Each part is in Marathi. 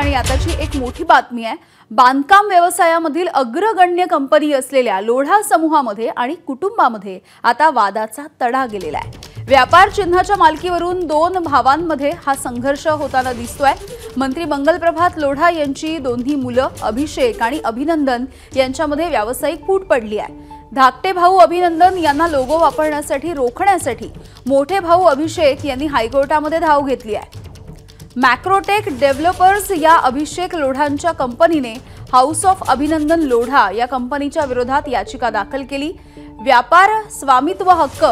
आणि आताची एक मोठी बातमी आहे। बांधकाम व्यवसायामधील अग्रगण्य कंपनी असलेल्या लोढा समूहामध्ये आणि कुटुंबामध्ये आता वादाचा तडा गेलेला आहे। व्यापार चिन्हाच्या मालकीवरून दोन भावांमध्ये हा संघर्ष होताना दिसतोय। मंत्री मंगलप्रभात लोढा यांची दोन्ही मुलं अभिषेक आणि अभिनंदन यांच्यामध्ये व्यावसायिक फूट पडली आहे। धाकटे भाऊ अभिनंदन यांना लोगो वापरण्यासाठी रोखण्यासाठी मोठे भाऊ अभिषेक यांनी हायकोर्टामध्ये धाव घेतली आहे। मॅक्रोटेक डेव्हलपर्स या अभिषेक लोढांच्या कंपनीने हाऊस ऑफ अभिनंदन लोढा या कंपनीच्या विरोधात याचिका दाखल केली। व्यापार स्वामित्व हक्क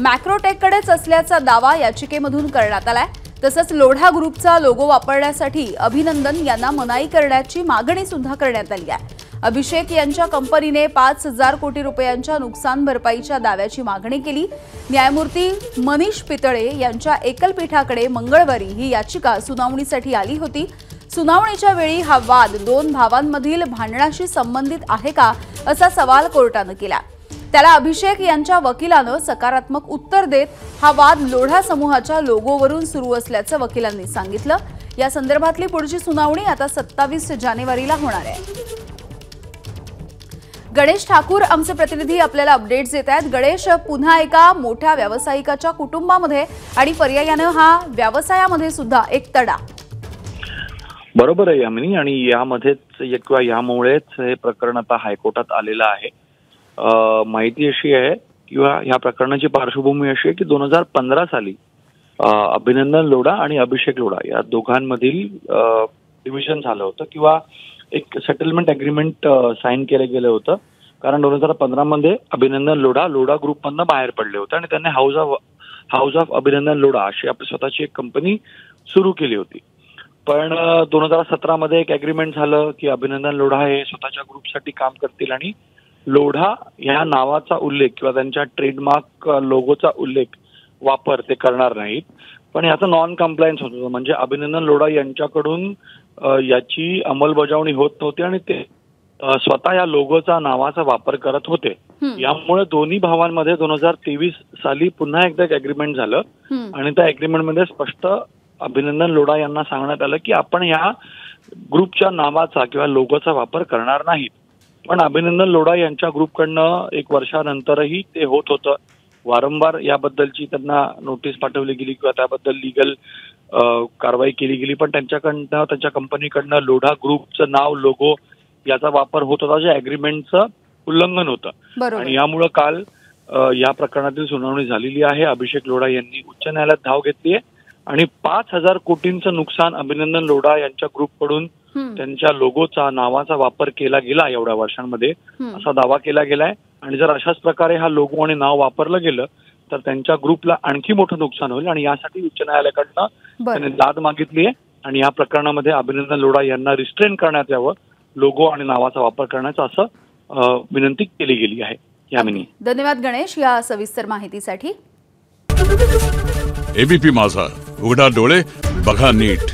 मॅक्रोटेककडेच असल्याचा दावा याचिकेमधून करण्यात आलाय। तसंच लोढा ग्रुपचा लोगो वापरण्यासाठी अभिनंदन यांना मनाई करण्याची मागणी सुद्धा करण्यात आली आहे। अभिषेक यांच्या कंपनीने 5,000 कोटी रुपयांच्या नुकसान भरपाईच्या दाव्याची मागणी केली। न्यायमूर्ती मनीष पितळे यांच्या एकलपीठाकडे मंगळवारी ही याचिका सुनावणीसाठी आली होती। सुनावणीच्या वेळी हा वाद दोन भावांमधील भांडणाशी संबंधित आहे का असा सवाल कोर्टाने केला। त्याला अभिषेक यांच्या वकिलांनी सकारात्मक उत्तर देत हा वाद लोढा समूहाच्या लोगोवरून सुरू असल्याचं वकिलांनी सांगितलं। या संदर्भातली पुढची सुनावणी आता 27 जानेवारीला होणार आहे। गणेश ठाकूर आमचे प्रतिनिधी आपल्याला अपडेट्स देत आहेत। गणेश, पुन्हा एका मोठ्या व्यावसायिकाच्या कुटुंबामध्ये आणि पर्यायाने हा व्यवसायामध्ये सुद्धा एक तडा। बरोबर आहे यामिनी, आणि यामध्येच किंवा यामुळेच हे प्रकरण आता हायकोर्टात आलेलं आहे। माहिती अशी आहे किंवा या प्रकरणाची पार्श्वभूमी अशी आहे की 2015 साली अभिनंदन लोढा आणि अभिषेक लोढा या दोघांमधील डिव्हिजन झालं होतं किंवा एक सेटलमेंट अग्रीमेंट साइन केलं गेलं होतं। कारण 2015 मध्ये अभिनंदन लोढा ग्रुपमधनं बाहेर पडले होते आणि त्यांनी हाऊस ऑफ अभिनंदन लोढा अशी आपली स्वतःची एक कंपनी सुरू केली होती। पण 2017 मध्ये एक अग्रीमेंट झालं की अभिनंदन लोढा हे स्वतःच्या ग्रुपसाठी काम करतील आणि लोढा या नावाचा उल्लेख किंवा त्यांच्या ट्रेडमार्क लोगोचा उल्लेख वापर ते करणार नाहीत। पण याचं नॉन कम्प्लायन्स होत होतं, म्हणजे अभिनंदन लोढा यांच्याकडून याची अंमलबजावणी होत नव्हती आणि ते स्वतः या लोगोचा नावाचा वापर करत होते। यामुळे दोन्ही भावांमध्ये 2023 साली पुन्हा एकदा एक अग्रीमेंट झालं आणि त्या अग्रीमेंटमध्ये स्पष्ट अभिनंदन लोढा यांना सांगण्यात आलं की आपण या ग्रुपच्या नावाचा किंवा लोगोचा वापर करणार नाहीत। पण अभिनंदन लोढा यांच्या ग्रुपकडनं 1 वर्षानंतरही ते होत होतं। वारंवार याबद्दलची त्यांना नोटीस पाठवली गेली किंवा त्याबद्दल लिगल कारवाई केली गेली, पण त्यांच्याकडनं त्यांच्या कंपनीकडनं लोढा ग्रुपचं नाव लोगो याचा वापर होत होता, जे अग्रीमेंटचं उल्लंघन होतं। आणि यामुळे काल या प्रकरणातील सुनावणी झालेली आहे। अभिषेक लोढा यांनी उच्च न्यायालयात धाव घेतली आहे आणि 5,000 कोटींचं नुकसान अभिनंदन लोढा यांच्या ग्रुपकडून त्यांच्या लोगोचा नावाचा वापर केला गेला एवढ्या वर्षांमध्ये असा दावा केला गेलाय। आणि जर अशाच प्रकारे हा लोगो आणि नाव वापरलं गेलं तर त्यांच्या ग्रुपला आणखी मोठं नुकसान होईल आणि यासाठी उच्च न्यायालयाकडनं त्यांनी दाद मागितली आहे आणि या प्रकरणामध्ये अभिनंदन लोढा यांना रिस्ट्रेन करण्यात यावं, लोगो आणि नावाचा वापर करण्याचं असं विनंती केली गेली आहे। यामिनी, धन्यवाद गणेश या सविस्तर माहितीसाठी। एबीपी माझा, उघडा डोळे बघा नीट।